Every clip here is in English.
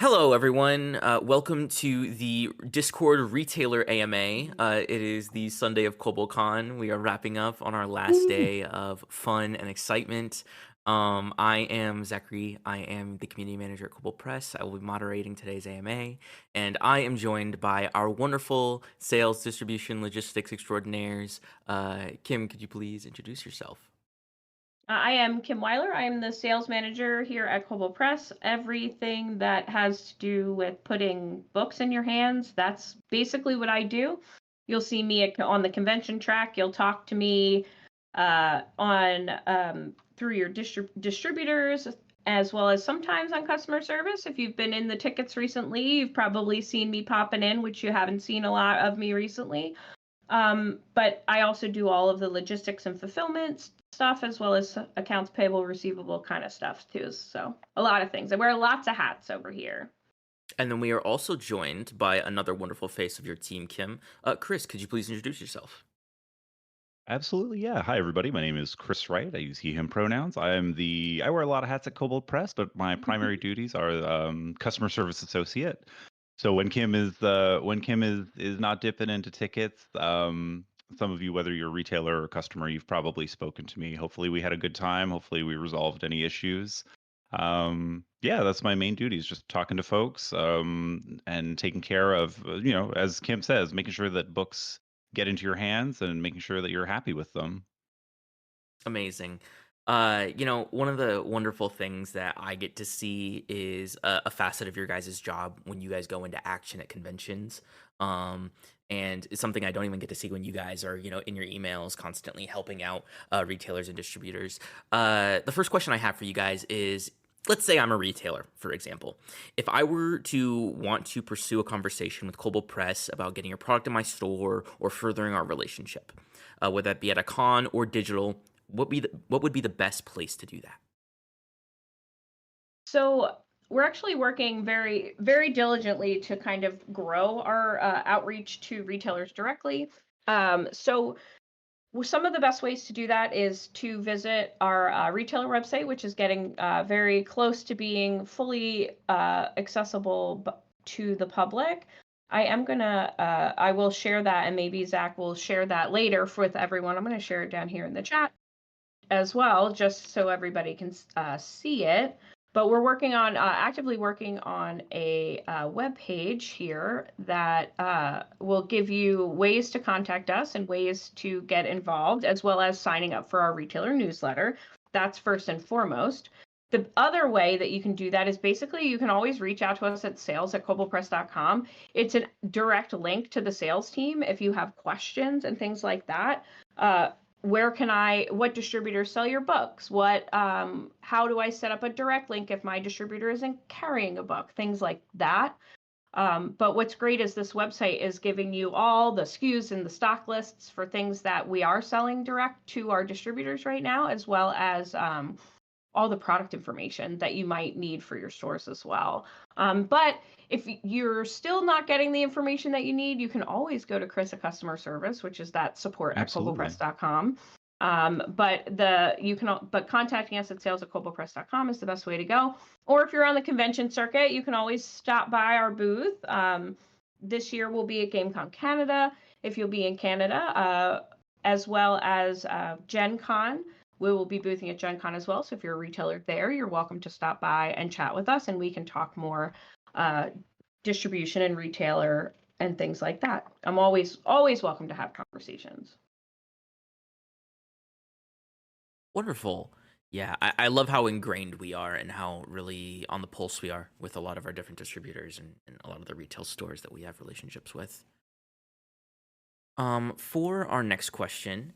Hello, everyone. Welcome to the Discord Retailer AMA. It is the Sunday of KoboldCon. We are wrapping up on our last Woo! day of fun and excitement. I am Zachary. I am the community manager at Kobold Press. I will be moderating today's AMA, and I am joined by our wonderful sales, distribution, logistics extraordinaires. Kim, could you please introduce yourself? I am Kim Weiler. I am the sales manager here at Kobold Press. Everything that has to do with putting books in your hands, that's basically what I do. You'll see me on the convention track. You'll talk to me on through your distributors, as well as sometimes on customer service. If you've been in the tickets recently, you've probably seen me popping in, which you haven't seen a lot of me recently. But I also do all of the logistics and fulfillment stuff, as well as accounts payable, receivable kind of stuff too. So a lot of things. I wear lots of hats over here. And then we are also joined by another wonderful face of your team, Kim. Chris, could you please introduce yourself? Absolutely, yeah. Hi, everybody. My name is Chris Wright. I use he/him pronouns. I wear a lot of hats at Kobold Press, but my primary duties are customer service associate. So when Kim is not dipping into tickets, some of you, whether you're a retailer or customer, you've probably spoken to me. Hopefully, we had a good time. Hopefully, we resolved any issues. Yeah, that's my main duty is just talking to folks and taking care of, as Kim says, making sure that books get into your hands and making sure that you're happy with them. Amazing. One of the wonderful things that I get to see is a facet of your guys' job when you guys go into action at conventions. And it's something I don't even get to see when you guys are, in your emails constantly helping out retailers and distributors. The first question I have for you guys is, let's say I'm a retailer, for example. If I were to want to pursue a conversation with Kobold Press about getting a product in my store or furthering our relationship, whether that be at a con or digital, what would be the best place to do that? So we're actually working very, very diligently to kind of grow our outreach to retailers directly. So some of the best ways to do that is to visit our retailer website, which is getting very close to being fully accessible to the public. I will share that, and maybe Zach will share that later with everyone. I'm going to share it down here in the chat as well, just so everybody can see it. But we're working on actively working on a web page here that will give you ways to contact us and ways to get involved, as well as signing up for our retailer newsletter. That's first and foremost. The other way that you can do that is basically you can always reach out to us at sales@koboldpress.com. It's a direct link to the sales team if you have questions and things like that. What distributors sell your books? How do I set up a direct link if my distributor isn't carrying a book? Things like that. But what's great is this website is giving you all the SKUs and the stock lists for things that we are selling direct to our distributors right now, as well as all the product information that you might need for your stores as well. But if you're still not getting the information that you need, you can always go to Chris at customer service, which is that support at Absolutely. koboldpress.com. But contacting us at sales@koboldpress.com is the best way to go. Or if you're on the convention circuit, you can always stop by our booth. This year we'll be at GameCon Canada. If you'll be in Canada, as well as Gen Con. We will be boothing at Gen Con as well. So if you're a retailer there, you're welcome to stop by and chat with us, and we can talk more distribution and retailer and things like that. I'm always welcome to have conversations. Wonderful. Yeah, I love how ingrained we are and how really on the pulse we are with a lot of our different distributors and a lot of the retail stores that we have relationships with. For our next question,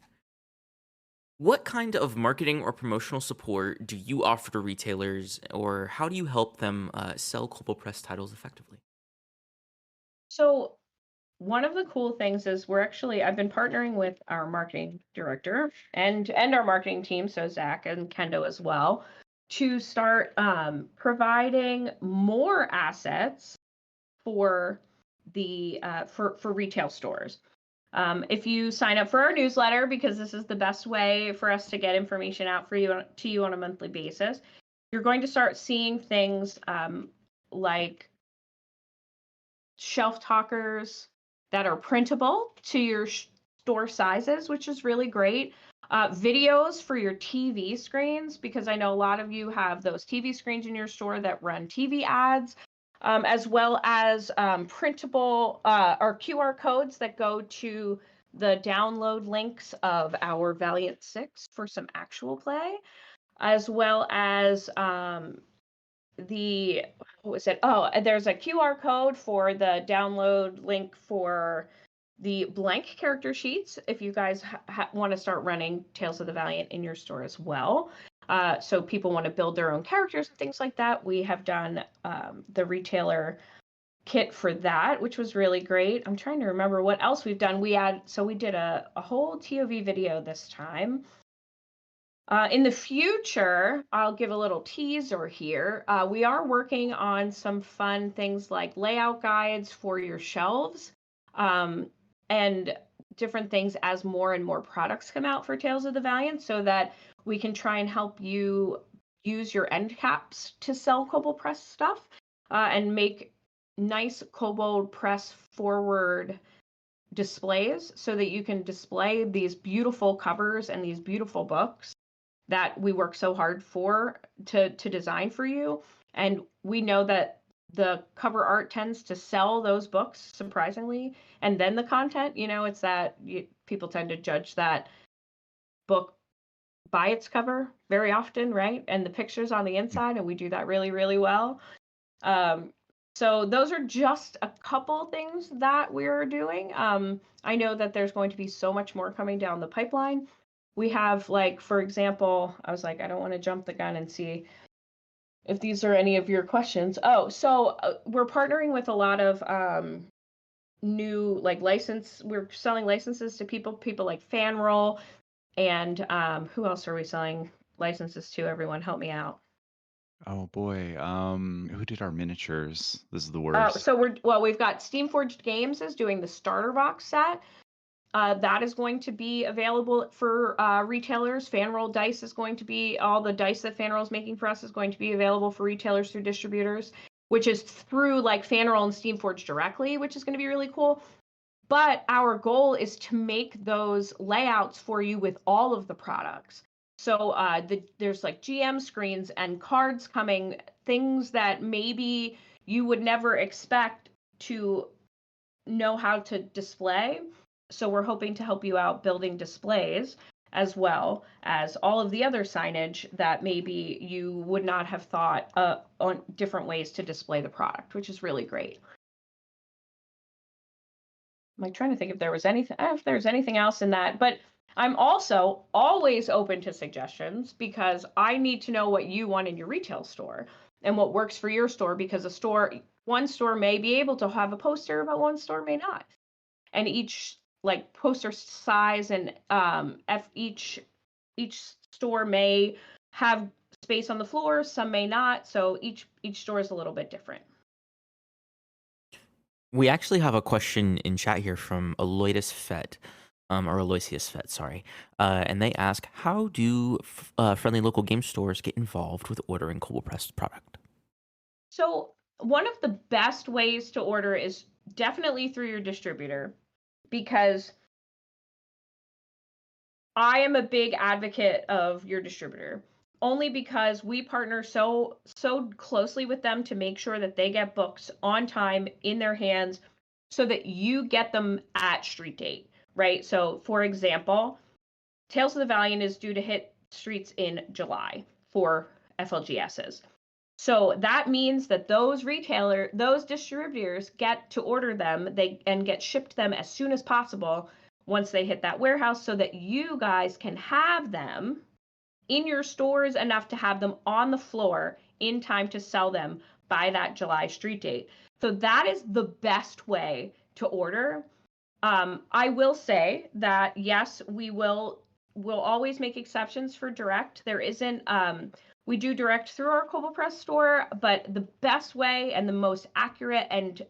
what kind of marketing or promotional support do you offer to retailers, or how do you help them sell Kobold Press titles effectively? So one of the cool things is I've been partnering with our marketing director and our marketing team, so Zach and Kendo as well, to start providing more assets for the for retail stores. If you sign up for our newsletter, because this is the best way for us to get information out to you on a monthly basis, you're going to start seeing things like shelf talkers that are printable to your store sizes, which is really great. Videos for your TV screens, because I know a lot of you have those TV screens in your store that run TV ads, as well as printable or QR codes that go to the download links of our Valiant 6 for some actual play, as well as what was it? Oh, there's a QR code for the download link for the blank character sheets if you guys want to start running Tales of the Valiant in your store as well. So people want to build their own characters and things like that. We have done the retailer kit for that, which was really great. I'm trying to remember what else we've done. We did a whole TOV video this time. In the future, I'll give a little teaser here. We are working on some fun things like layout guides for your shelves, and different things as more and more products come out for Tales of the Valiant, so that we can try and help you use your end caps to sell Kobold Press stuff, and make nice Kobold Press forward displays so that you can display these beautiful covers and these beautiful books that we work so hard to design for you. And we know that the cover art tends to sell those books, surprisingly, and then the content, it's that people tend to judge that book by its cover very often, right? And the pictures on the inside, and we do that really, really well. So those are just a couple things that we're doing. I know that there's going to be so much more coming down the pipeline. We have, like, for example, I was like, I don't want to jump the gun and see if these are any of your questions. Oh, so we're partnering with a lot of new, like, we're selling licenses to people like Fanroll, and who else are we selling licenses to? Everyone help me out. Oh boy. Who did our miniatures? This is the worst. So we've got Steamforged Games is doing the starter box set. That is going to be available for retailers. Fanroll Dice is going to be, all the dice that Fanroll is making for us is going to be available for retailers through distributors, which is through like Fanroll and Steamforged directly, which is going to be really cool. But our goal is to make those layouts for you with all of the products. So there's like GM screens and cards coming, things that maybe you would never expect to know how to display. So we're hoping to help you out building displays, as well as all of the other signage that maybe you would not have thought on different ways to display the product, which is really great. I'm like trying to think if there's anything else in that, but I'm also always open to suggestions, because I need to know what you want in your retail store and what works for your store, because one store may be able to have a poster, but one store may not. And each like poster size and each store may have space on the floor, some may not. So each store is a little bit different. We actually have a question in chat here from Aloysius Fett, sorry. And they ask, how do friendly local game stores get involved with ordering Kobold Press product? So one of the best ways to order is definitely through your distributor, because I am a big advocate of your distributor, only because we partner so closely with them to make sure that they get books on time in their hands, so that you get them at street date, right? So for example, Tales of the Valiant is due to hit streets in July for FLGSs. So that means that those distributors get to order them, and get shipped them as soon as possible once they hit that warehouse, so that you guys can have them in your stores enough to have them on the floor in time to sell them by that July street date. So that is the best way to order. I will say that yes, we'll always make exceptions for direct. There isn't we do direct through our Kobold Press store, but the best way and the most accurate and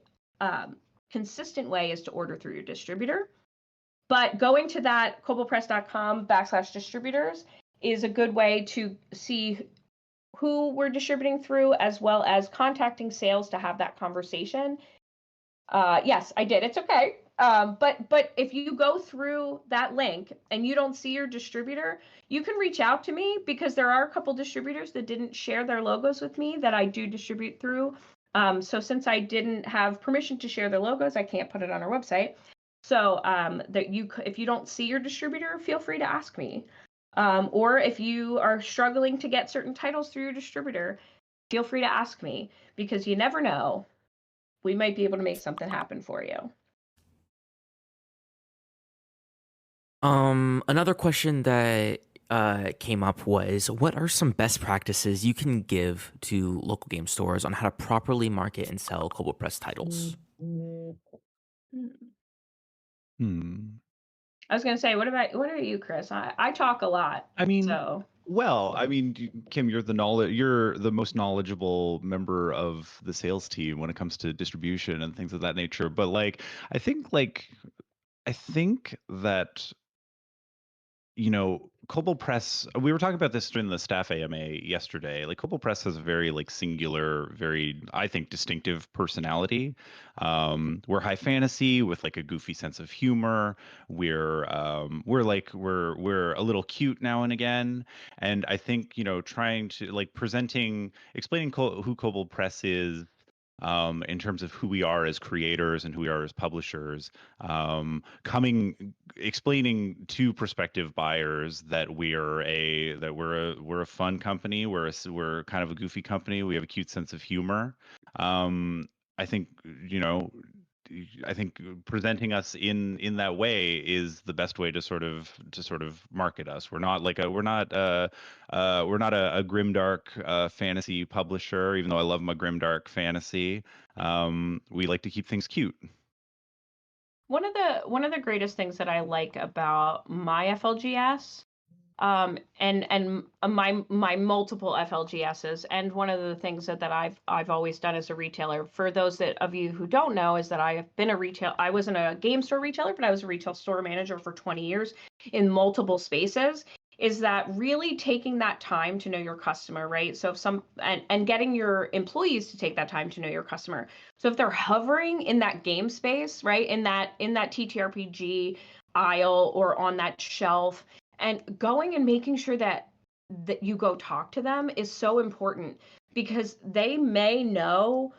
consistent way is to order through your distributor. But going to that koboldpress.com/distributors is a good way to see who we're distributing through, as well as contacting sales to have that conversation. Yes, I did. It's okay. But if you go through that link and you don't see your distributor, you can reach out to me, because there are a couple distributors that didn't share their logos with me that I do distribute through. So since I didn't have permission to share their logos, I can't put it on our website. So if you don't see your distributor, feel free to ask me. Or if you are struggling to get certain titles through your distributor, feel free to ask me, because you never know. We might be able to make something happen for you. Another question that came up was, what are some best practices you can give to local game stores on how to properly market and sell Kobold Press titles? Hmm. I was gonna say, what about you, Chris? I talk a lot, I mean, so well, I mean, Kim, you're the most knowledgeable member of the sales team when it comes to distribution and things of that nature. But I think that Kobold Press, we were talking about this during the staff AMA yesterday. Like Kobold Press has a very singular, very, I think, distinctive personality. We're high fantasy with like a goofy sense of humor. We're a little cute now and again. And I think, trying to explaining who Kobold Press is, in terms of who we are as creators and who we are as publishers, explaining to prospective buyers that we're a fun company, we're kind of a goofy company, we have a cute sense of humor. I think you know I think presenting us in that way is the best way to sort of market us. We're not a grimdark fantasy publisher, even though I love my grimdark fantasy. We like to keep things cute. one of the greatest things that I like about my FLGS, and my multiple FLGSs, and one of the things that I've always done as a retailer, for those of you who don't know, is that I wasn't a game store retailer, but I was a retail store manager for 20 years in multiple spaces. Is that really taking that time to know your customer, right? So and getting your employees to take that time to know your customer. So if they're hovering in that game space, right, in that TTRPG aisle or on that shelf, and going and making sure that you go talk to them is so important, because they may know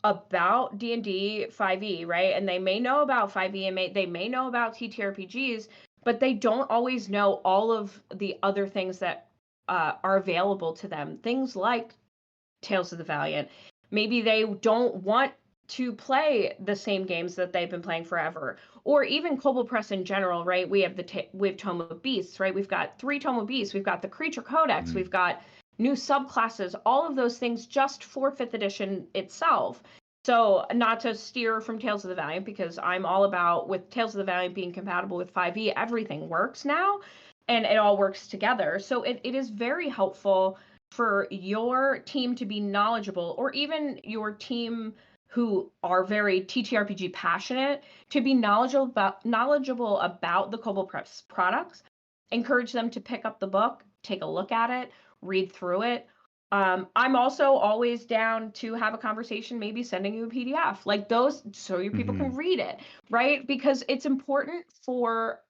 about D&D 5e, right? And they may know about 5e, and they may know about TTRPGs, but they don't always know all of the other things that are available to them. Things like Tales of the Valiant. Maybe they don't want to play the same games that they've been playing forever, or even Kobold Press in general, right? We have Tome of Beasts, right? We've got 3 Tome of Beasts, we've got the Creature Codex, Mhm. we've got new subclasses, all of those things just for 5th edition itself. So not to steer from Tales of the Valiant, because I'm all about, with Tales of the Valiant being compatible with 5e, everything works now and it all works together. So it is very helpful for your team to be knowledgeable, or even your team who are very TTRPG passionate, to be knowledgeable about the Kobold Press products. Encourage them to pick up the book, take a look at it, read through it. I'm also always down to have a conversation, maybe sending you a PDF like those, so your people can Mhm. read it, right? Because it's important for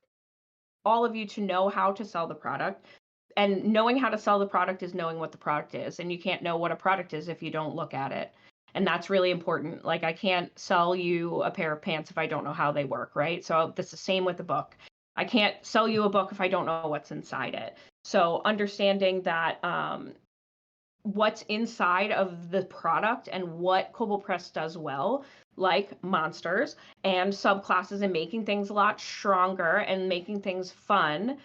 all of you to know how to sell the product, and knowing how to sell the product is knowing what the product is, and you can't know what a product is if you don't look at it. And that's really important. Like, I can't sell you a pair of pants if I don't know how they work, right? So that's the same with the book. I can't sell you a book if I don't know what's inside it. So understanding that, what's inside of the product and what Kobold Press does well, like monsters and subclasses, and making things a lot stronger and making things fun.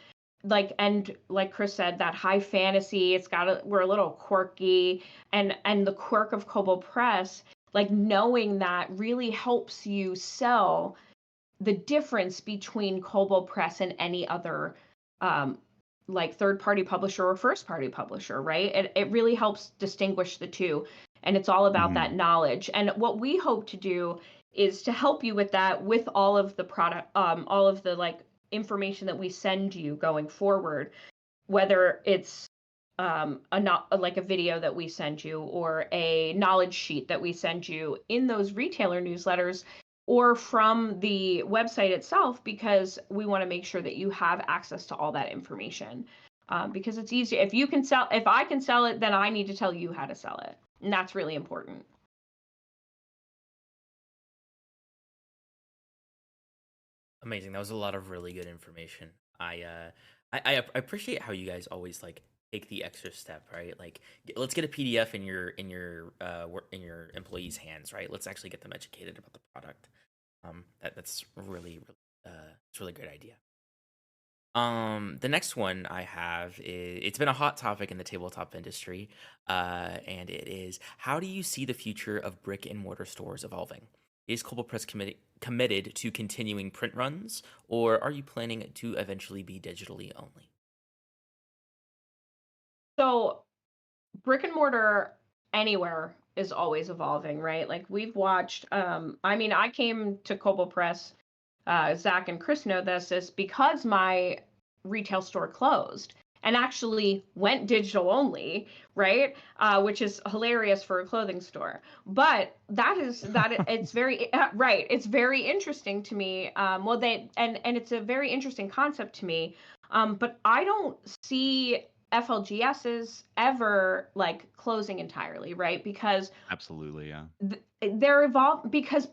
And like Chris said, that high fantasy, we're a little quirky, and the quirk of Kobold Press, like knowing that really helps you sell the difference between Kobold Press and any other, um, like third party publisher or first party publisher, right? It really helps distinguish the two. And it's all about Mhm. that knowledge. And what we hope to do is to help you with that, with all of the product, all of the information that we send you going forward, whether it's like a video that we send you, or a knowledge sheet that we send you in those retailer newsletters. or from the website itself, because we want to make sure that you have access to all that information. Because it's easy. If I can sell it, then I need to tell you how to sell it. And that's really important. Amazing. That was a lot of really good information. I appreciate how you guys always like take the extra step, right? Like, let's get a PDF in in your employees' hands, right? Let's actually get them educated about the product. That's really it's a really great idea. The next one I have is, it's been a hot topic in the tabletop industry, and it is, how do you see the future of brick and mortar stores evolving? Is Kobold Press committed to continuing print runs, or are you planning to eventually be digitally only? So brick and mortar anywhere is always evolving, right? Like we've watched, I mean, I came to Kobold Press, Zach and Chris know this, is because my retail store closed and actually went digital only, right? Which is hilarious for a clothing store. But it's very right. It's very interesting to me. Well, and it's a very interesting concept to me. But I don't see FLGSs ever like closing entirely, right? Because Absolutely, yeah. they're evolved, because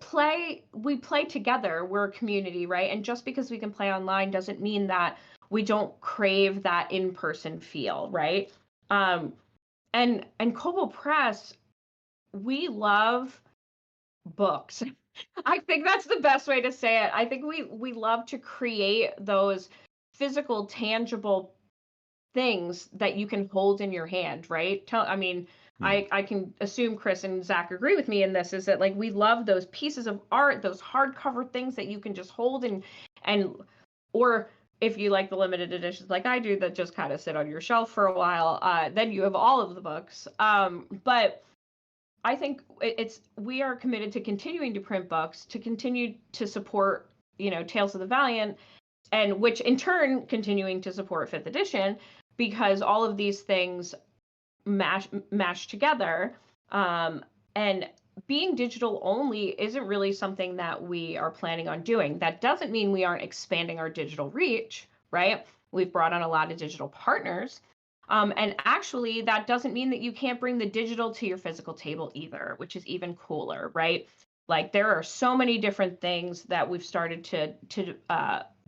we play together, we're a community, right? And just because we can play online doesn't mean that we don't crave that in-person feel, right? um and Kobo Press, we love books. I think that's the best way to say it. I think we love to create those physical, tangible things that you can hold in your hand, right? I mean, Yeah. I can assume Chris and Zach agree with me in this, is that like we love those pieces of art, those hardcover things that you can just hold and or if you like the limited editions like I do that just kind of sit on your shelf for a while, then you have all of the books. But I think it's we are committed to continuing to print books, to continue to support, Tales of the Valiant, and which in turn continuing to support fifth edition, because all of these things mash together. And being digital only isn't really something that we are planning on doing. That doesn't mean we aren't expanding our digital reach, right? We've brought on a lot of digital partners. And actually, that doesn't mean that you can't bring the digital to your physical table either, which is even cooler, right? Like there are so many different things that we've started to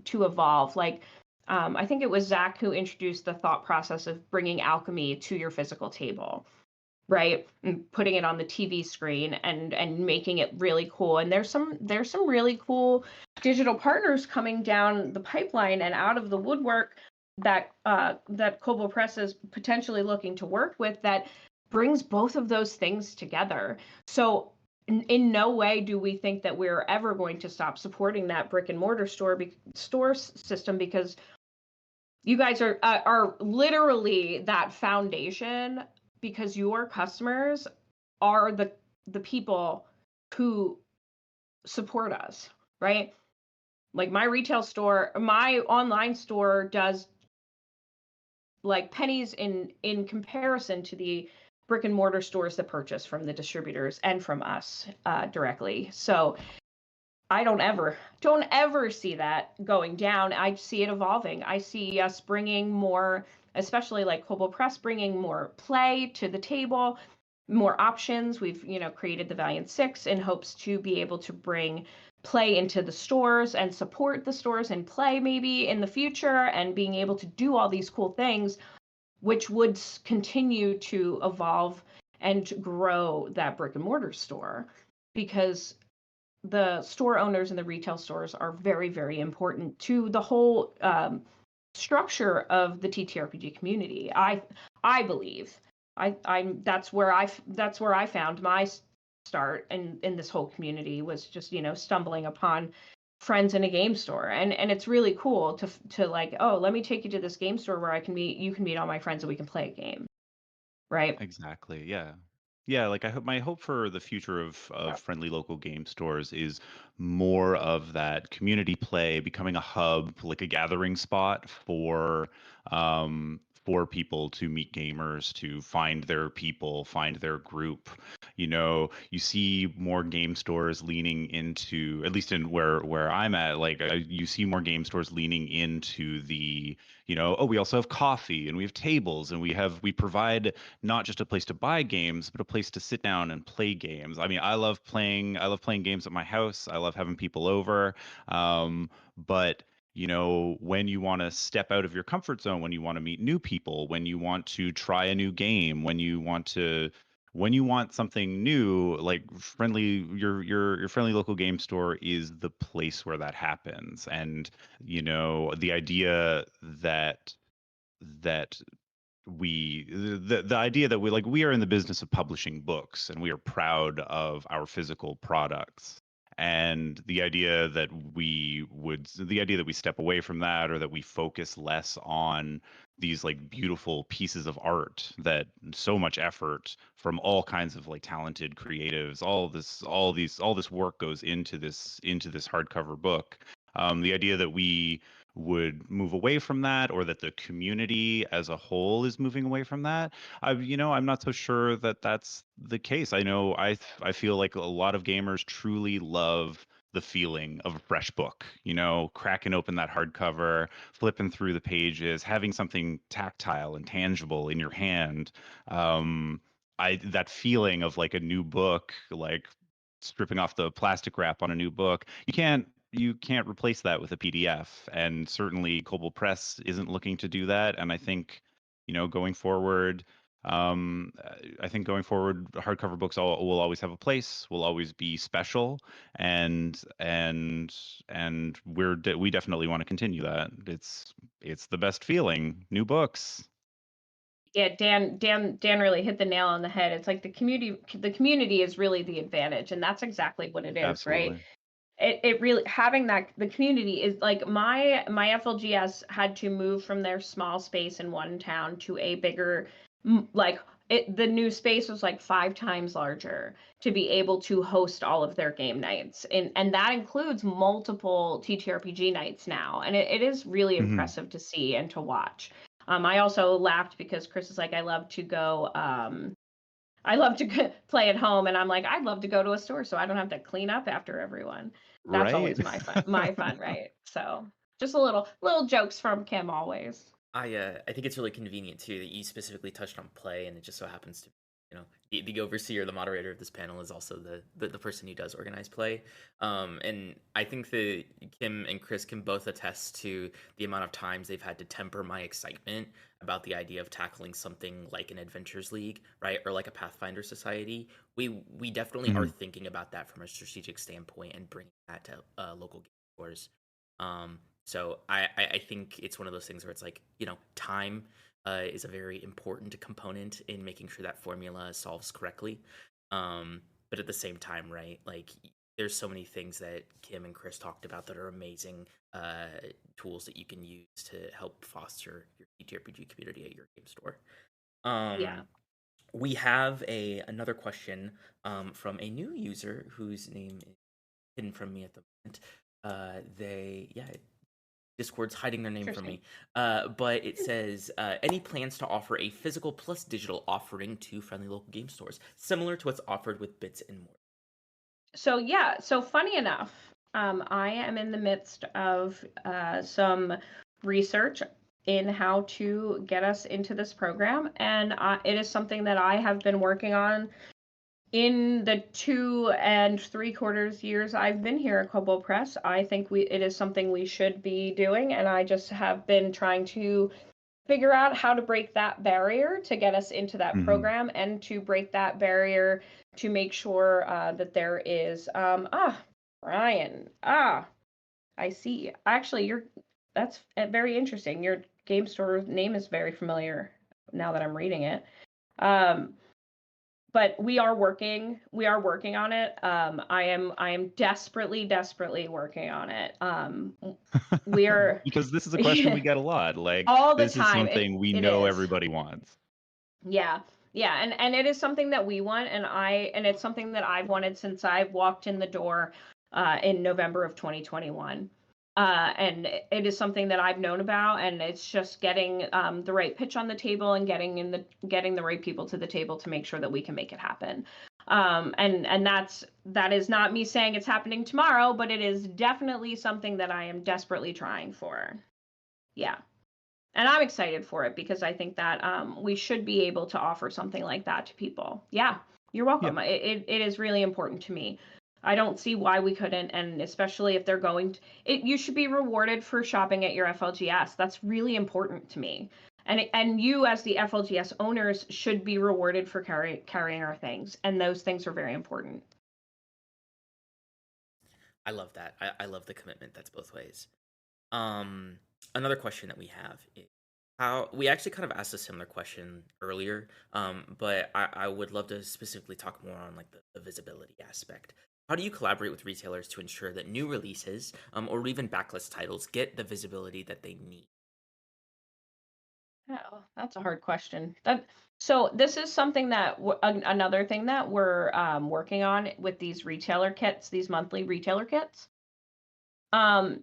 evolve. Like I think it was Zach who introduced the thought process of bringing alchemy to your physical table, right? And putting it on the TV screen and making it really cool. And there's some really cool digital partners coming down the pipeline and out of the woodwork that Kobo Press is potentially looking to work with, that brings both of those things together. So in no way do we think that we're ever going to stop supporting that brick and mortar store system, because you guys are literally that foundation, because your customers are the people who support us, right? Like my online store does like pennies in comparison to the brick and mortar stores that purchase from the distributors and from us directly. So I don't ever see that going down. I see it evolving. I see us bringing more, especially like Kobo Press, bringing more play to the table, more options. We've, created the Valiant 6 in hopes to be able to bring play into the stores and support the stores and play maybe in the future, and being able to do all these cool things, which would continue to evolve and grow that brick and mortar store, because the store owners and the retail stores are very, very important to the whole structure of the TTRPG community. I believe. I'm that's where I found my start in this whole community, was just stumbling upon friends in a game store, and it's really cool to like, oh, let me take you to this game store where you can meet all my friends and we can play a game, right? Exactly. Yeah. Yeah, like my hope for the future of friendly local game stores is more of that community play, becoming a hub, like a gathering spot for people to meet gamers, to find their people, find their group. You see more game stores leaning into, at least in where I'm at, like you see more game stores leaning into the, oh, we also have coffee and we have tables and we provide not just a place to buy games, but a place to sit down and play games. I mean, I love playing games at my house. I love having people over. But when you want to step out of your comfort zone, when you want to meet new people, when you want to try a new game, when you want something new, like your friendly local game store is the place where that happens. And the idea that the idea that we are in the business of publishing books and we are proud of our physical products, and the idea that we step away from that, or that we focus less on these like beautiful pieces of art, that so much effort from all kinds of like talented creatives, all this work goes into this hardcover book. The idea that we would move away from that, or that the community as a whole is moving away from that, I'm not so sure that that's the case. I feel like a lot of gamers truly love the feeling of a fresh book, cracking open that hardcover, flipping through the pages, having something tactile and tangible in your hand. That feeling of like a new book, like stripping off the plastic wrap on a new book, you can't replace that with a PDF. And certainly Kobold Press isn't looking to do that. And I think, going forward, hardcover books will always have a place, will always be special, and we definitely want to continue that. It's the best feeling, new books. Yeah, Dan really hit the nail on the head. It's like the community is really the advantage, and that's exactly what it is, right? Absolutely. It really, having that, the community is like, my FLGS had to move from their small space in one town to a bigger, like, the new space was like 5 times larger to be able to host all of their game nights, and that includes multiple TTRPG nights now, and it is really Mhm. impressive to see and to watch. I also laughed because Chris is like, I love to play at home, and I'm like, I'd love to go to a store so I don't have to clean up after everyone. That's Right. always my fun, right? So just a little jokes from Kim always. I think it's really convenient too that you specifically touched on play, and it just so happens to, the overseer, the moderator of this panel is also the person who does organize play. And I think that Kim and Chris can both attest to the amount of times they've had to temper my excitement about the idea of tackling something like an Adventures League, right, or like a Pathfinder Society. We definitely are Mhm. thinking about that from a strategic standpoint and bringing that to local game stores. So I think it's one of those things where it's like, time is a very important component in making sure that formula solves correctly. But at the same time, right, like there's so many things that Kim and Chris talked about that are amazing tools that you can use to help foster your TTRPG community at your game store. Yeah, Um, we have another question from a new user whose name is hidden from me at the moment. Discord's hiding their name from interesting. me. But it says, any plans to offer a physical plus digital offering to friendly local game stores, similar to what's offered with Bits and More? So yeah, so funny enough, I am in the midst of some research in how to get us into this program, and it is something that I have been working on in the 2 and 3/4 years I've been here at Kobold Press. I think it is something we should be doing, and I just have been trying to figure out how to break that barrier to get us into that Mhm. program, and to break that barrier to make sure that there is Brian, I see. Actually, that's very interesting. Your game store name is very familiar now that I'm reading it. Um, but we are working on it. I am desperately working on it. We are Because this is a question we get a lot. Like, all the this is time. something we It know is. everybody wants. Yeah. Yeah, and it is something that we want, and it's something that I've wanted since I walked in the door in November of 2021. And it is something that I've known about, and it's just getting the right pitch on the table and getting the right people to the table to make sure that we can make it happen. And that is not me saying it's happening tomorrow, but it is definitely something that I am desperately trying for. Yeah. And I'm excited for it because I think that we should be able to offer something like that to people. Yeah, you're Yeah. welcome. It is really important to me. I don't see why we couldn't, and especially if they're going to, you should be rewarded for shopping at your FLGS. That's really important to me. And you as the FLGS owners should be rewarded for carrying our things, and those things are very important. I love that. I love the commitment. That's both ways. Um, Another question that we have is how we actually kind of asked a similar question earlier, but I would love to specifically talk more on like the visibility aspect. How do you collaborate with retailers to ensure that new releases, or even backlist titles get the visibility that they need? Oh, that's a hard question. So this is something that another thing that we're working on with these retailer kits, these monthly retailer kits. Um,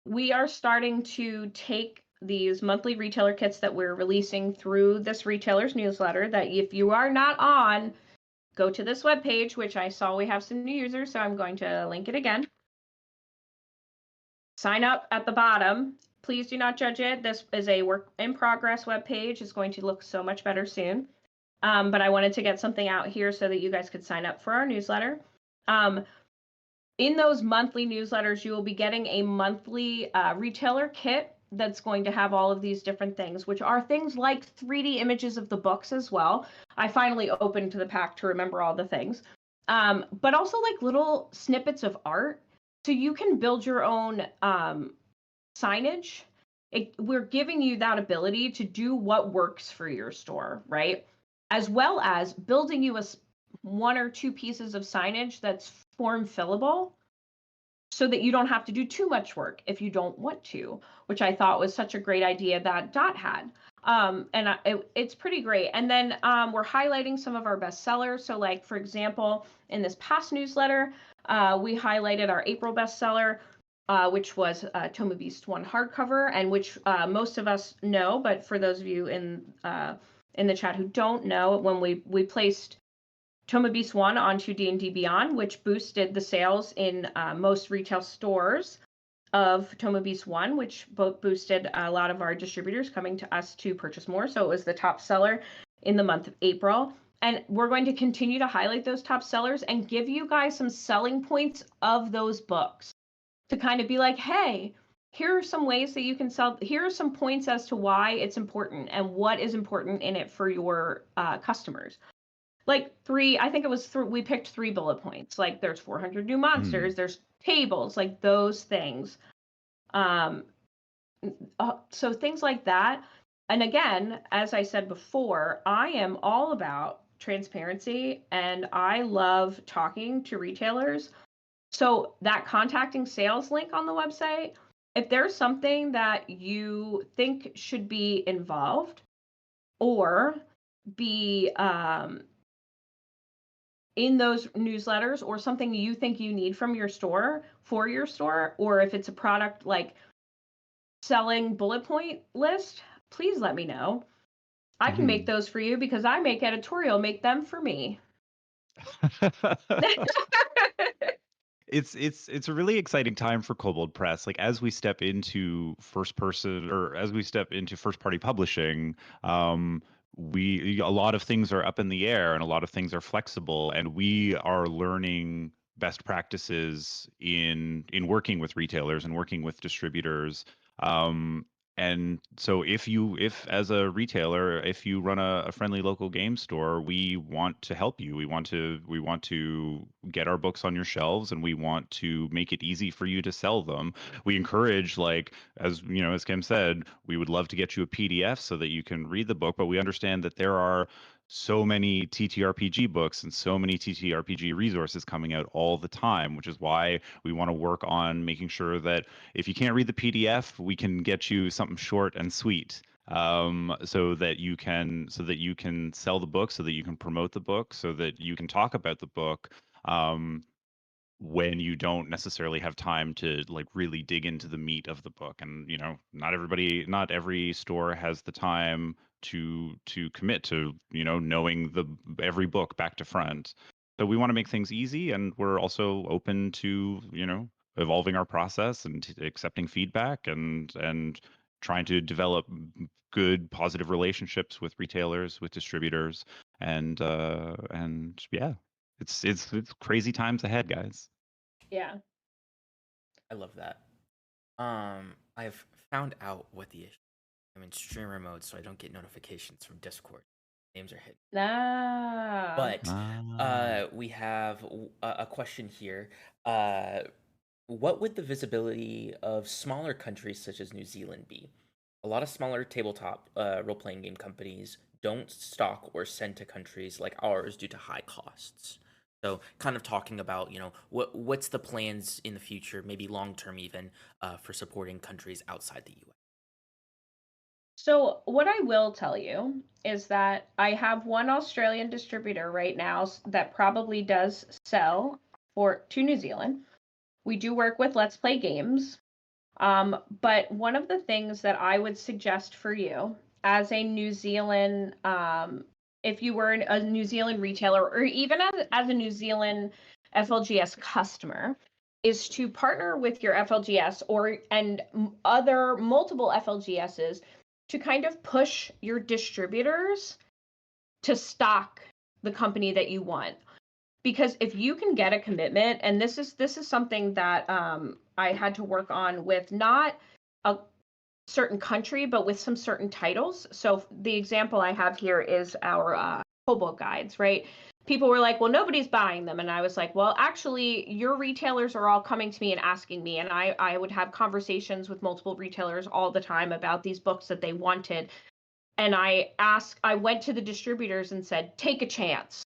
we are starting to take these monthly retailer kits that we're releasing through this retailer's newsletter. That if you are not on, go to this webpage, which I saw we have some new users, so I'm going to link it again. Sign up at the bottom. Please do not judge it. This is a work in progress web page. It's going to look so much better soon. But I wanted to get something out here so that you guys could sign up for our newsletter. In those monthly newsletters, you will be getting a monthly retailer kit that's going to have all of these different things, which are things like 3D images of the books as well. I finally opened the pack to remember all the things, but also like little snippets of art. So you can build your own signage. We're giving you that ability to do what works for your store, right? As well as building you one or two pieces of signage that's form fillable so that you don't have to do too much work if you don't want to, which I thought was such a great idea that Dot had. It's pretty great. And then we're highlighting some of our best sellers. So like, for example, in this past newsletter, we highlighted our April bestseller, which was Toma Beast 1 hardcover, and which most of us know, but for those of you in the chat who don't know, when we placed Toma Beast 1 onto D&D Beyond, which boosted the sales in most retail stores of Toma Beast 1, which boosted a lot of our distributors coming to us to purchase more. So it was the top seller in the month of April. And we're going to continue to highlight those top sellers and give you guys some selling points of those books to kind of be like, hey, here are some ways that you can sell. Here are some points as to why it's important and what is important in it for your customers. Like I think it was we picked 3 bullet points. Like there's 400 new monsters, there's tables, like those things. So things like that. And again, as I said before, I am all about transparency and I love talking to retailers. So that contacting sales link on the website, if there's something that you think should be involved or be in those newsletters, or something you think you need from your store for your store, or if it's a product like selling bullet point list, please let me know. I can make those for you because I make editorial, make them for me. It's a really exciting time for Kobold Press. Like as we step into first party publishing, a lot of things are up in the air and a lot of things are flexible, and we are learning best practices in working with retailers and working with distributors. And so if as a retailer, if you run a friendly local game store, we want to help you. We want to get our books on your shelves, and we want to make it easy for you to sell them. We encourage, like, as you know, as Kim said, we would love to get you a PDF so that you can read the book, but we understand that there are so many TTRPG books and so many TTRPG resources coming out all the time, which is why we want to work on making sure that if you can't read the PDF, we can get you something short and sweet, so that you can sell the book, so that you can promote the book, so that you can talk about the book. when you don't necessarily have time to like really dig into the meat of the book. And not every store has the time to commit to knowing the every book back to front. So we want to make things easy, and we're also open to evolving our process and accepting feedback, and trying to develop good positive relationships with retailers, with distributors, and yeah, it's crazy times ahead, guys. Yeah. I love that. I've found out what the issue. I'm in streamer mode, so I don't get notifications from Discord. Names are hidden. Ah. But Ah. we have a question here. Uh, what would the visibility of smaller countries such as New Zealand be? A lot of smaller tabletop role playing game companies don't stock or send to countries like ours due to high costs. So, kind of talking about, what's the plans in the future, maybe long term even, for supporting countries outside the U.S. So, what I will tell you is that I have one Australian distributor right now that probably does sell to New Zealand. We do work with Let's Play Games. But one of the things that I would suggest for you as a New Zealand, if you were a New Zealand retailer or even as a New Zealand FLGS customer, is to partner with your FLGS and other multiple FLGSs to kind of push your distributors to stock the company that you want. Because if you can get a commitment, and this is something that I had to work on with not a certain country, but with some certain titles. So the example I have here is our Kobold guides, right? People were like, well, nobody's buying them. And I was like, well, actually, your retailers are all coming to me and asking me. And I would have conversations with multiple retailers all the time about these books that they wanted. And I went to the distributors and said, take a chance,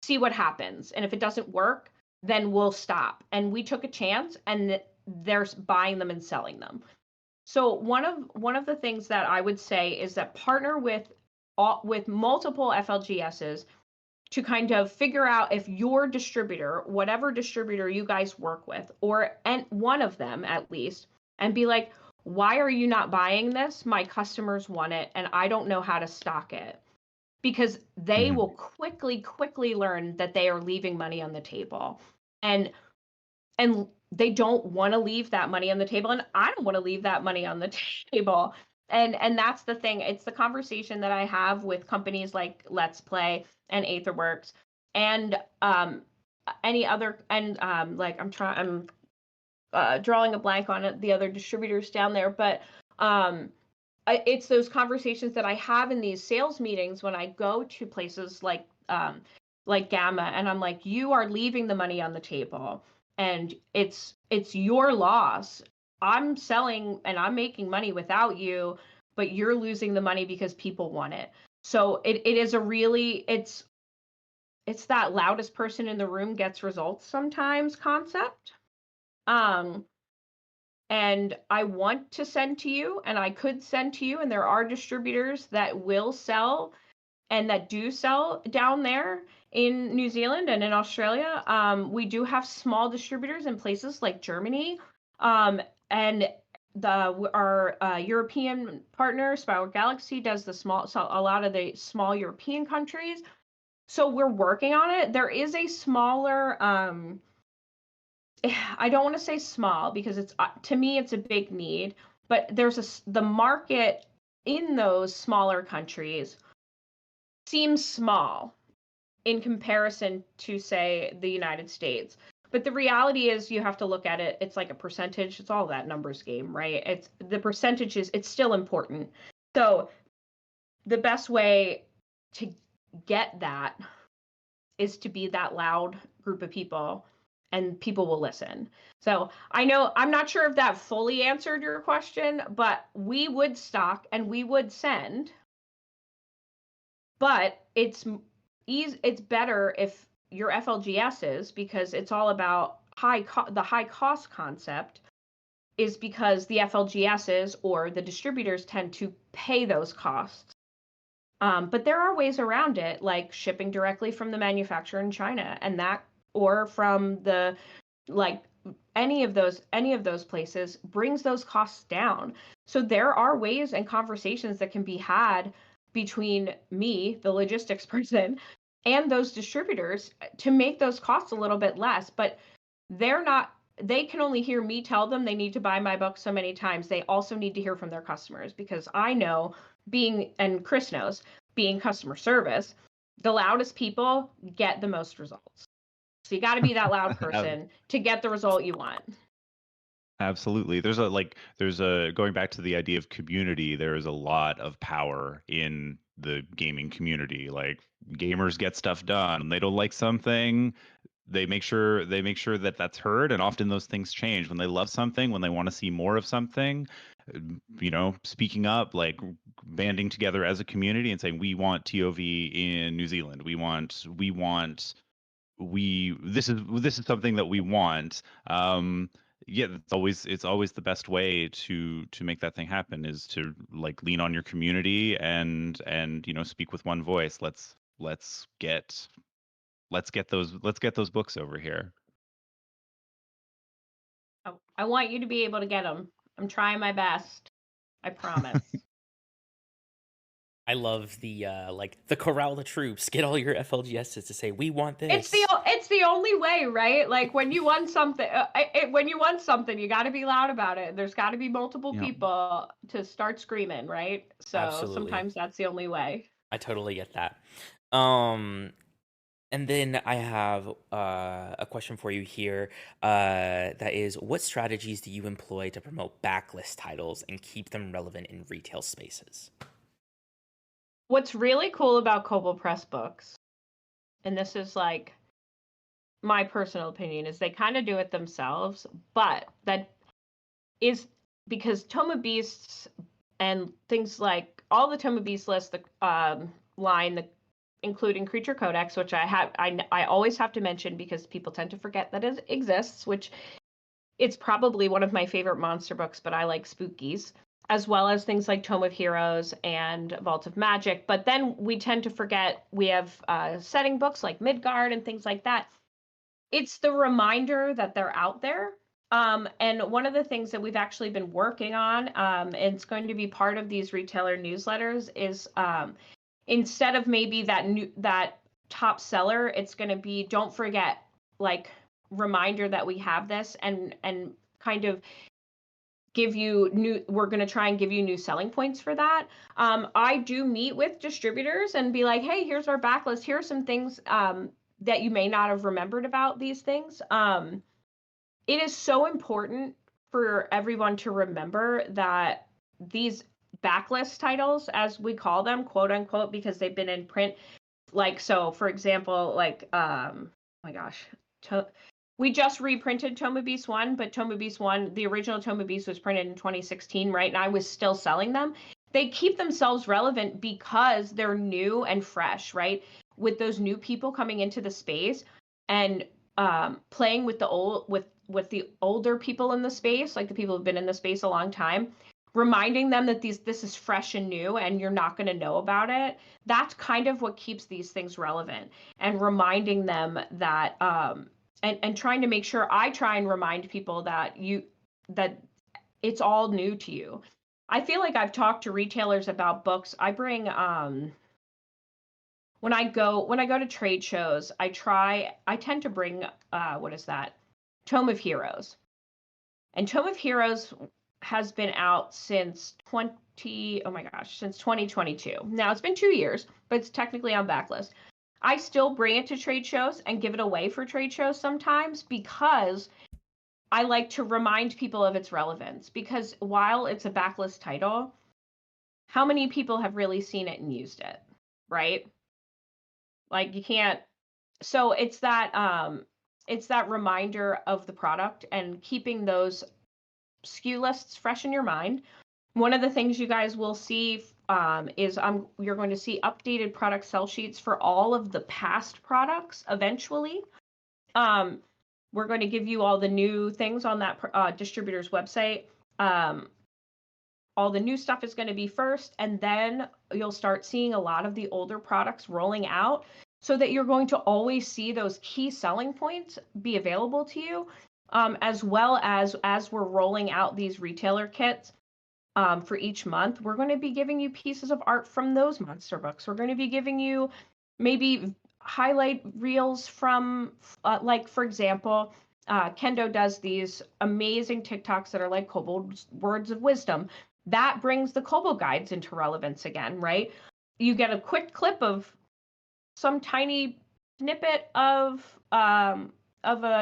see what happens. And if it doesn't work, then we'll stop. And we took a chance, and they're buying them and selling them. So one of the things that I would say is that partner with multiple FLGSs to kind of figure out if your distributor, whatever distributor you guys work with, and one of them at least, and be like, why are you not buying this? My customers want it, and I don't know how to stock it. Because they Mhm. will quickly learn that they are leaving money on the table. And they don't want to leave that money on the table, and I don't want to leave that money on the table. And that's the thing. It's the conversation that I have with companies like Let's Play and Aetherworks and any other, and like I'm drawing a blank on it, the other distributors down there, but it's those conversations that I have in these sales meetings when I go to places like Gamma, and I'm like, you are leaving the money on the table, and it's your loss. I'm selling and I'm making money without you, but you're losing the money because people want it. So it is a really it's that loudest person in the room gets results sometimes concept. Um, and I want to send to you, and I could send to you, and there are distributors that will sell and that do sell down there in New Zealand and in Australia. We do have small distributors in places like Germany, and our European partner, Spiral Galaxy, does a lot of the small European countries. So we're working on it. There is a smaller I don't want to say small because it's to me it's a big need, but the market in those smaller countries seems small in comparison to say the United States. But the reality is you have to look at it, it's like a percentage, it's all that numbers game, right? It's the percentages, it's still important. So the best way to get that is to be that loud group of people, and people will listen. So I know I'm not sure if that fully answered your question, but we would stock and we would send, but it's better if your FLGSs, because it's all about the high cost concept, is because the FLGSs or the distributors tend to pay those costs. But there are ways around it, like shipping directly from the manufacturer in China, or from the like any of those places brings those costs down. So there are ways and conversations that can be had between me, the logistics person, and those distributors to make those costs a little bit less. But they can only hear me tell them they need to buy my book so many times. They also need to hear from their customers, because I know, and Chris knows, being customer service, the loudest people get the most results. So you got to be that loud person to get the result you want. Absolutely. There's a going back to the idea of community, there is a lot of power in the gaming community. Like, gamers get stuff done. They don't like something, they make sure that that's heard, and often those things change when they love something, when they want to see more of something. Speaking up, like banding together as a community and saying, we want TOV in New Zealand. This is something that we want. Yeah, it's always the best way to make that thing happen, is to like lean on your community and speak with one voice. Let's get those books over here. I want you to be able to get them. I'm trying my best. I promise. I love the the corral the troops, get all your FLGSs to say we want this. It's the only way, right? Like when you want something, you got to be loud about it. There's got to be multiple Yeah. people to start screaming, right? So Absolutely. sometimes that's the only way. I totally get that. And then I have a question for you here. That is, what strategies do you employ to promote backlist titles and keep them relevant in retail spaces? What's really cool about Kobold Press books, and this is like my personal opinion, is they kind of do it themselves, but that is because Toma Beasts and things like all the Toma Beast list, the line, including Creature Codex, which I always have to mention because people tend to forget that it exists, which it's probably one of my favorite monster books, but I like spookies, as well as things like Tome of Heroes and Vault of Magic. But then we tend to forget we have setting books like Midgard and things like that. It's the reminder that they're out there. And one of the things that we've actually been working on, and it's going to be part of these retailer newsletters, is instead of maybe that top seller, it's going to be, don't forget, like, reminder that we have this, and kind of we're going to try and give you new selling points for that. I do meet with distributors and be like, hey, here's our backlist. Here are some things that you may not have remembered about these things. It is so important for everyone to remember that these backlist titles, as we call them, quote unquote, because they've been in print. Like, so for example, like, oh my gosh, we just reprinted Toma Beast 1, but Toma Beast 1, the original Toma Beast, was printed in 2016, right? And I was still selling them. They keep themselves relevant because they're new and fresh, right? With those new people coming into the space and playing with the older people in the space, like the people who've been in the space a long time, reminding them that this is fresh and new and you're not going to know about it. That's kind of what keeps these things relevant, and reminding them that and trying to make sure I try and remind people that it's all new to you. I feel like I've talked to retailers about books. I bring when I go to trade shows, I tend to bring what is that? Tome of Heroes. And Tome of Heroes has been out since 2022. Now it's been 2 years, but it's technically on backlist. I still bring it to trade shows and give it away for trade shows sometimes, because I like to remind people of its relevance. Because while it's a backlist title, how many people have really seen it and used it, right? Like, you can't. So it's that reminder of the product and keeping those SKU lists fresh in your mind. One of the things you guys will see is you're going to see updated product sell sheets for all of the past products eventually. We're going to give you all the new things on that distributor's website. All the new stuff is going to be first, and then you'll start seeing a lot of the older products rolling out, so that you're going to always see those key selling points be available to you. as well as we're rolling out these retailer kits for each month, we're going to be giving you pieces of art from those monster books. We're going to be giving you maybe highlight reels from, like, for example, Kendo does these amazing TikToks that are like Kobold's Words of Wisdom. That brings the Kobold guides into relevance again, right? You get a quick clip of some tiny snippet of an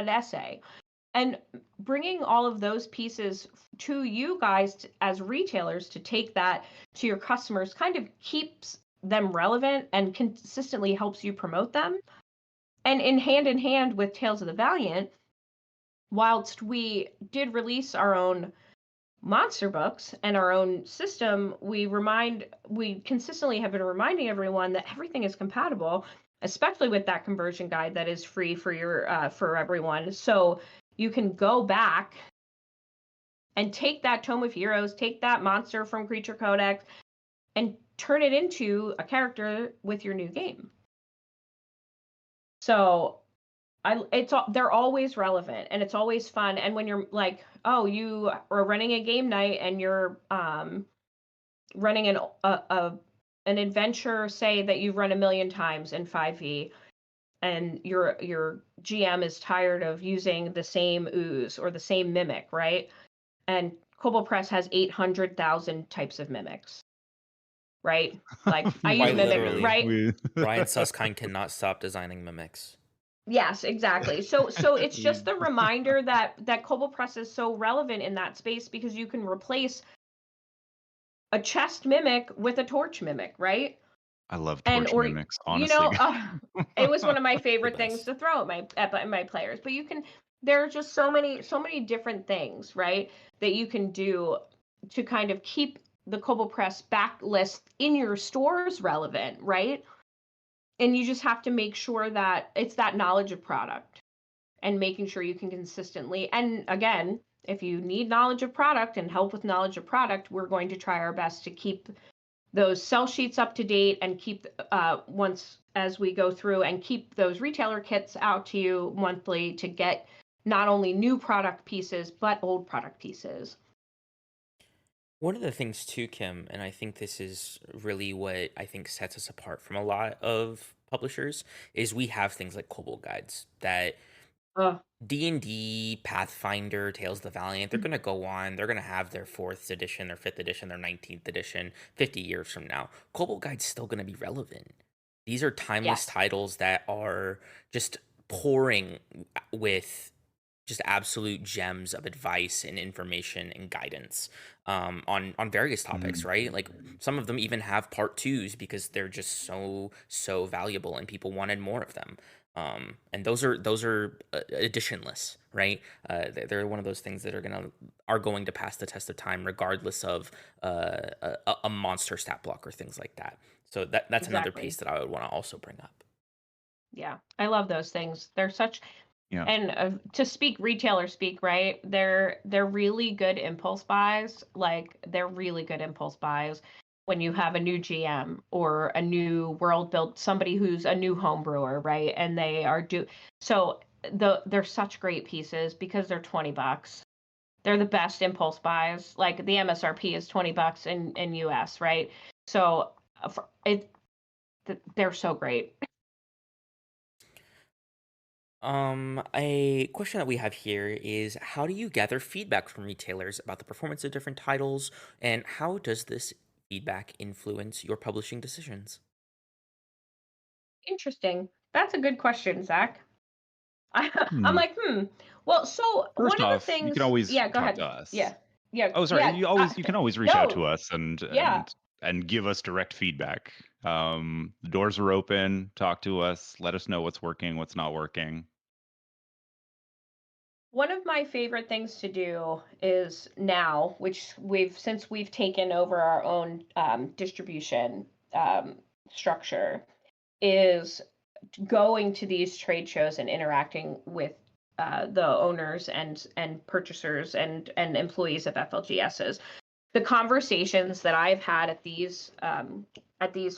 essay, and bringing all of those pieces to you guys as retailers to take that to your customers kind of keeps them relevant and consistently helps you promote them. And in hand with Tales of the Valiant, whilst we did release our own monster books and our own system, we consistently have been reminding everyone that everything is compatible, especially with that conversion guide that is free for for everyone. So you can go back and take that Tome of Heroes, take that monster from Creature Codex, and turn it into a character with your new game. So they're always relevant, and it's always fun. And when you're like, oh, you are running a game night and you're running an adventure, say that you've run 1,000,000 times in 5e, and your GM is tired of using the same ooze or the same mimic, right? And Kobold Press has 800,000 types of mimics, right? Like I use Quite mimic, literally. right? Ryan Suskind cannot stop designing mimics. Yes, exactly. So it's just the reminder that Kobold Press is so relevant in that space, because you can replace a chest mimic with a torch mimic, right? I love And torch or mimics, you honestly. know, it was one of my The favorite things best. to throw at my players. But there are just so many different things, right, that you can do to kind of keep the Kobold Press backlist in your stores relevant, right? And you just have to make sure that it's that knowledge of product and making sure you can consistently. And again, if you need knowledge of product and help with knowledge of product, we're going to try our best to keep those sell sheets up to date and keep once as we go through and keep those retailer kits out to you monthly to get not only new product pieces but old product pieces. One of the things too, Kim, and I think this is really what I think sets us apart from a lot of publishers, is we have things like Kobold guides that uh, D&D, Pathfinder, Tales of the Valiant, they're going to go on. They're going to have their 4th edition, their 5th edition, their 19th edition 50 years from now. Kobold Guide's still going to be relevant. These are timeless yes, titles that are just pouring with just absolute gems of advice and information and guidance on various topics, Mhm. right? Like some of them even have part 2s because they're just so valuable and people wanted more of them. And those are editionless, right? They're one of those things that are going to pass the test of time regardless of a monster stat block or things like that. So that's another exactly. piece that I would want to also bring up. Yeah, I love those things. They're such. Yeah. And to speak retailer speak, right? They're really good impulse buys. Like they're really good impulse buys when you have a new GM or a new world build, somebody who's a new home brewer, right? And they are so they're such great pieces because they're $20. They're the best impulse buys. Like the MSRP is $20 in US, right? So they're so great. A question that we have here is how do you gather feedback from retailers about the performance of different titles, and how does this feedback influence your publishing decisions? Interesting. That's a good question, Zach. I'm Hmm. like, Well, so one First of the off, you can things, always yeah, go talk ahead. to us. Yeah, yeah, Oh, sorry. yeah. You can always reach out to No, us and yeah. give us direct feedback. The doors are open. Talk to us. Let us know what's working, what's not working. One of my favorite things to do is now, which since we've taken over our own distribution structure, is going to these trade shows and interacting with the owners and purchasers and employees of FLGSs. The conversations that I've had at these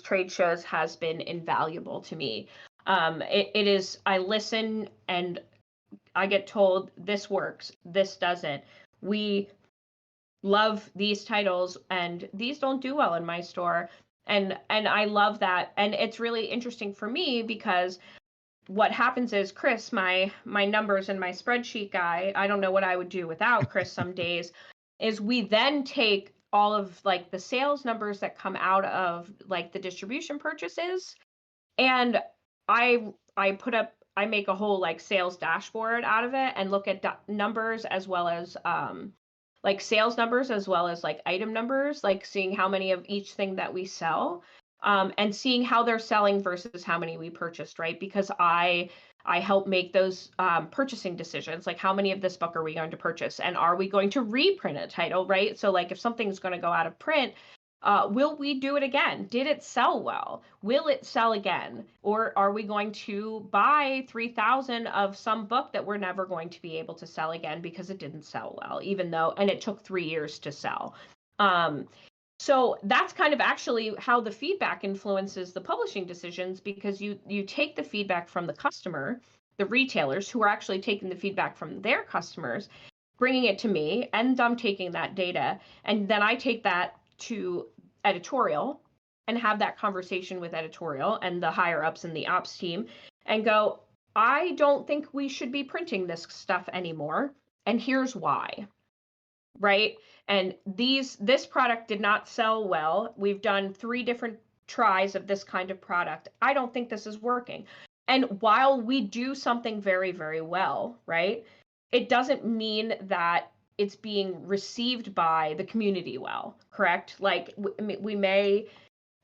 trade shows has been invaluable to me. It is I listen and I get told this works, this doesn't. We love these titles and these don't do well in my store. And I love that. And it's really interesting for me because what happens is Chris, my numbers and my spreadsheet guy, I don't know what I would do without Chris some days, is we then take all of like the sales numbers that come out of like the distribution purchases, and I make a whole like sales dashboard out of it and look at numbers as well as like sales numbers as well as like item numbers, like seeing how many of each thing that we sell, and seeing how they're selling versus how many we purchased, right? Because I help make those purchasing decisions, like how many of this book are we going to purchase, and are we going to reprint a title, right? So like if something's going to go out of print, will we do it again? Did it sell well? Will it sell again? Or are we going to buy 3,000 of some book that we're never going to be able to sell again because it didn't sell well, even though, and it took 3 years to sell. So that's kind of actually how the feedback influences the publishing decisions, because you take the feedback from the customer, the retailers who are actually taking the feedback from their customers, bringing it to me, and I'm taking that data, and then I take that to editorial and have that conversation with editorial and the higher ups in the ops team and go, I don't think we should be printing this stuff anymore, and here's why. Right? And this product did not sell well. We've done 3 different tries of this kind of product. I don't think this is working. And while we do something very, very well, right, it doesn't mean that it's being received by the community well, correct? Like we may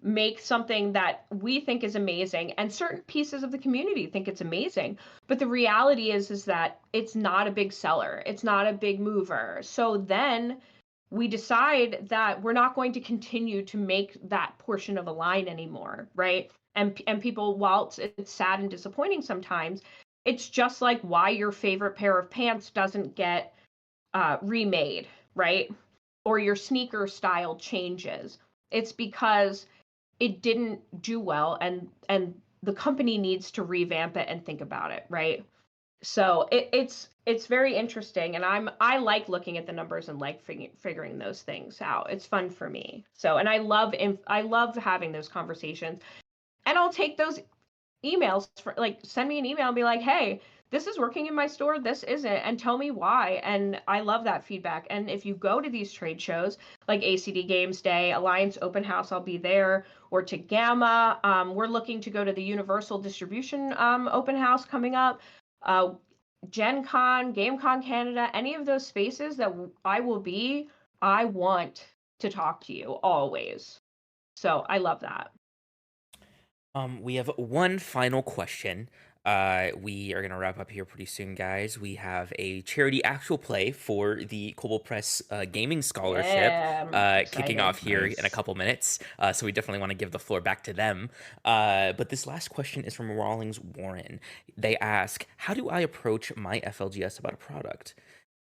make something that we think is amazing and certain pieces of the community think it's amazing, but the reality is that it's not a big seller, it's not a big mover. So then we decide that we're not going to continue to make that portion of a line anymore, right? And people, while it's sad and disappointing sometimes, it's just like why your favorite pair of pants doesn't get remade, right? Or your sneaker style changes. It's because it didn't do well, and the company needs to revamp it and think about it, right? So it's very interesting, and I like looking at the numbers and like figuring those things out. It's fun for me. So, and I love having those conversations, and I'll take those emails for like send me an email and be like, hey, this is working in my store, this isn't, and tell me why. And I love that feedback. And if you go to these trade shows like ACD Games Day, Alliance Open House, I'll be there, or to Gamma, we're looking to go to the Universal Distribution Open House coming up, Gen Con, GameCon Canada, any of those spaces that I will be, I want to talk to you always. So I love that. We have one final question. We are gonna wrap up here pretty soon, guys. We have a charity actual play for the Kobold Press Gaming Scholarship Yeah, I'm kicking excited. off here in a Nice. couple minutes. So we definitely want to give the floor back to them. But this last question is from Rawlings Warren. They ask, "How do I approach my FLGS about a product?"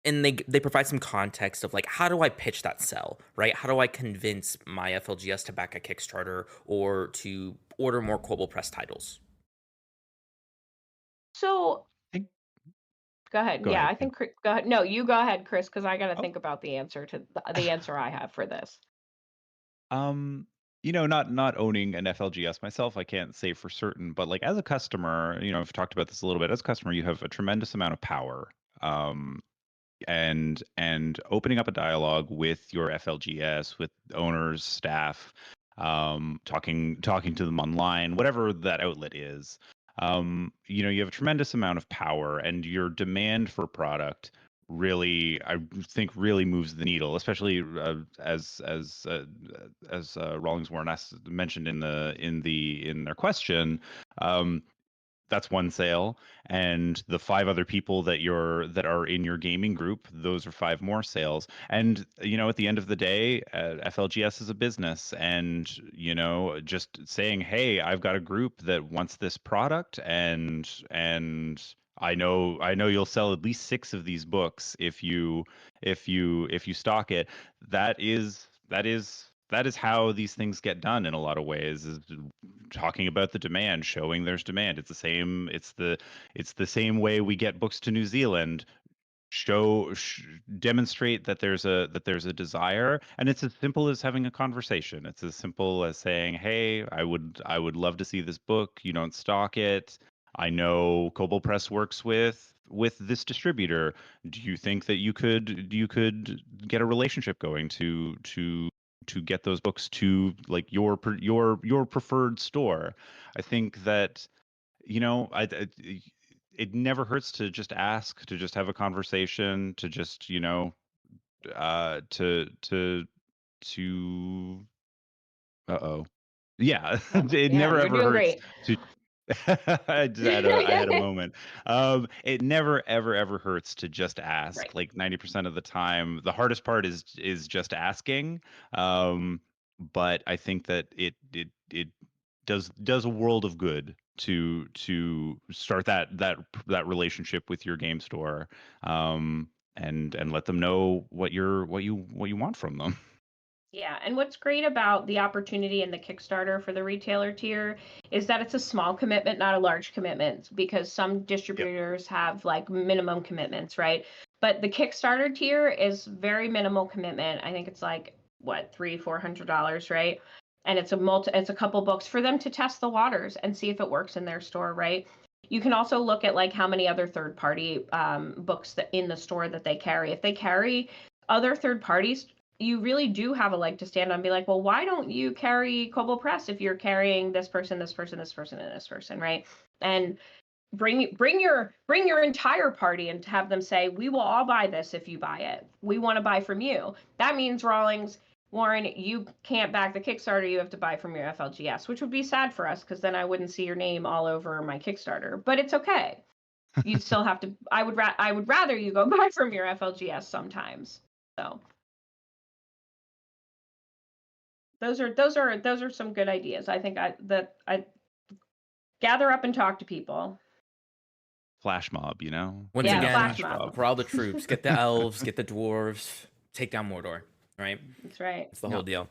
And they provide some context of like, how do I pitch that sell, right? How do I convince my FLGS to back a Kickstarter or to order more Kobold Press titles? So Think- go ahead. Go Yeah, ahead. I think go ahead. No, you go ahead, Chris, because I got to Oh. think about the answer to the answer I have for this. Um, not owning an FLGS myself, I can't say for certain, but like as a customer, I've talked about this a little bit. As a customer, you have a tremendous amount of power. And opening up a dialogue with your FLGS, with owners, staff, talking to them online, whatever that outlet is. You have a tremendous amount of power, and your demand for product really, I think, really moves the needle, especially as Rawlings Warren mentioned in their question. That's one sale, and the 5 other people that are in your gaming group, those are 5 more sales. And at the end of the day, FLGS is a business, and just saying, hey, I've got a group that wants this product, and I know you'll sell at least 6 of these books if you stock it. That is that is how these things get done in a lot of ways, is talking about the demand, showing there's demand. It's the same way we get books to New Zealand. Demonstrate that there's a desire, and it's as simple as having a conversation. It's as simple as saying, hey, I would love to see this book. You don't stock it. I know Kobold Press works with this distributor. Do you think that you could get a relationship going to get those books to like your preferred store? I think that, it never hurts to just ask, to just have a conversation, to just, to uh-oh. Yeah, it Yeah, never you're ever doing hurts great. to I had a moment. It never ever hurts to just ask. Right. Like 90% of the time, the hardest part is just asking. Um, but I think that it does a world of good to start that relationship with your game store, and let them know what you want from them. Yeah, and what's great about the opportunity in the Kickstarter for the retailer tier is that it's a small commitment, not a large commitment, because some Yep. distributors have like minimum commitments, right? But the Kickstarter tier is very minimal commitment. I think it's like what, $300-400, right? And it's a couple books for them to test the waters and see if it works in their store, right? You can also look at like how many other third party books that in the store that they carry. If they carry other third parties, you really do have a leg to stand on and be like, well, why don't you carry Kobold Press if you're carrying this person, this person, this person, and this person, right? And bring your entire party and have them say, we will all buy this if you buy it. We want to buy from you. That means Rawlings, Warren, you can't back the Kickstarter. You have to buy from your FLGS, which would be sad for us because then I wouldn't see your name all over my Kickstarter. But it's okay. You still have to. I would rather you go buy from your FLGS sometimes. So those are some good ideas. I think I gather up and talk to people. Flash mob, Once Yeah, Internet again, flash flash mob. mob. for all the troops, get the elves, get the dwarves, take down Mordor. Right? That's right. It's the Yeah. whole deal.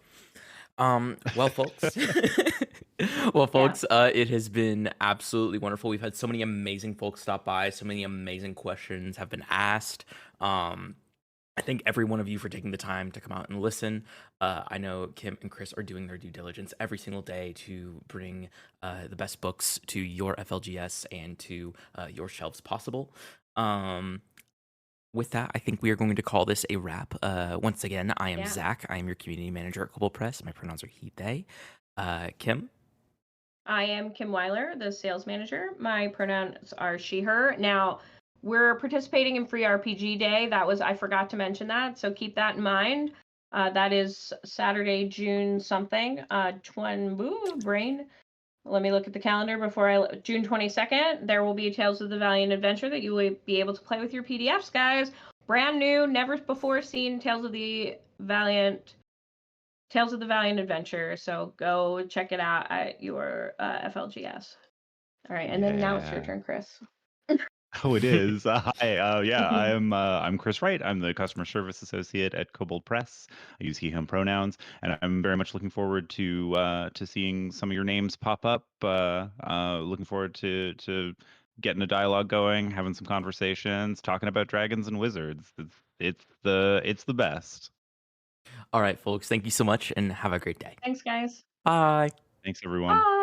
Well, folks, well, Yeah. folks, it has been absolutely wonderful. We've had so many amazing folks stop by. So many amazing questions have been asked. I thank every one of you for taking the time to come out and listen. I know Kim and Chris are doing their due diligence every single day to bring the best books to your FLGS and to your shelves possible. With that, I think we are going to call this a wrap. Once again, I am Yeah. Zach. I am your community manager at Kobold Press. My pronouns are he, they. Kim? I am Kim Weiler, the sales manager. My pronouns are she, her. Now, we're participating in Free RPG Day. I forgot to mention that, so keep that in mind. That is Saturday, June something. Brain. Let me look at the calendar June 22nd. There will be a Tales of the Valiant Adventure that you will be able to play with your PDFs, guys. Brand new, never before seen Tales of the Valiant Adventure. So go check it out at your FLGS. All right, and then now it's your Yeah. turn, Chris. Oh, it is. Hi. Yeah, I'm Chris Wright. I'm the customer service associate at Kobold Press. I use he/him pronouns, and I'm very much looking forward to seeing some of your names pop up. Looking forward to getting a dialogue going, having some conversations, talking about dragons and wizards. It's the best. All right, folks, thank you so much and have a great day. Thanks, guys. Bye. Thanks, everyone. Bye.